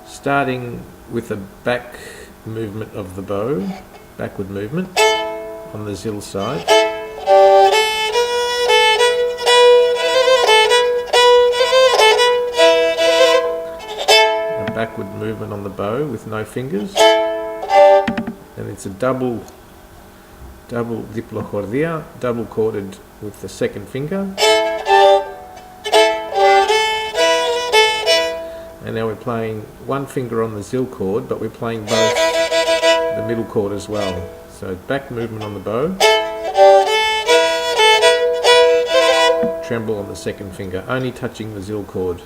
Starting with the back movement of the bow, backward movement on the zil side. A backward movement on the bow with no fingers. And it's a double diplochordia, double chorded with the second finger. And now we're playing one finger on the zil chord, but we're playing both the middle chord as well. So back movement on the bow, tremble on the second finger, only touching the zil chord.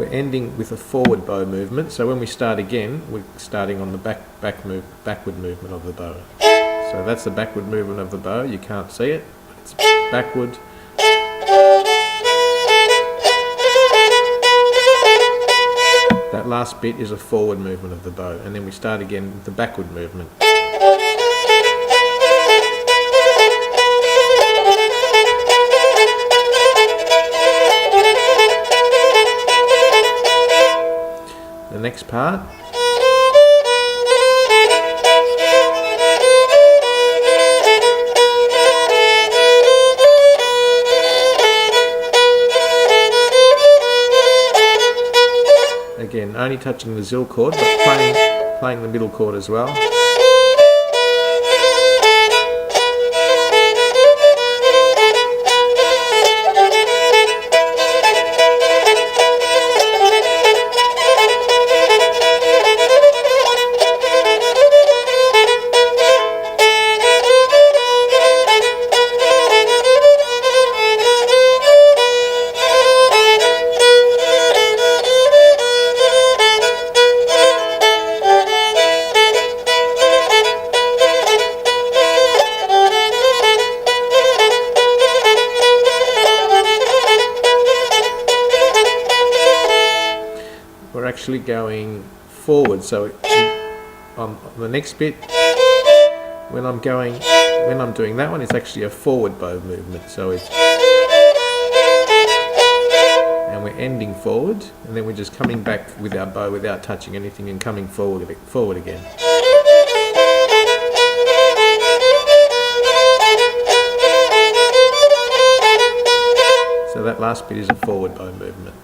Ending with a forward bow movement, so when we start again, we're starting on the backward movement of the bow. So that's the backward movement of the bow. You can't see it, but it's backward. That last bit is a forward movement of the bow, and then we start again with the backward movement. The next part. Again, only touching the zil chord, but playing the middle chord as well. We're actually going forward, so on the next bit, when I'm doing that one, it's actually a forward bow movement. So it's, and we're ending forward, and then we're just coming back with our bow without touching anything and coming forward again. So that last bit is a forward bow movement.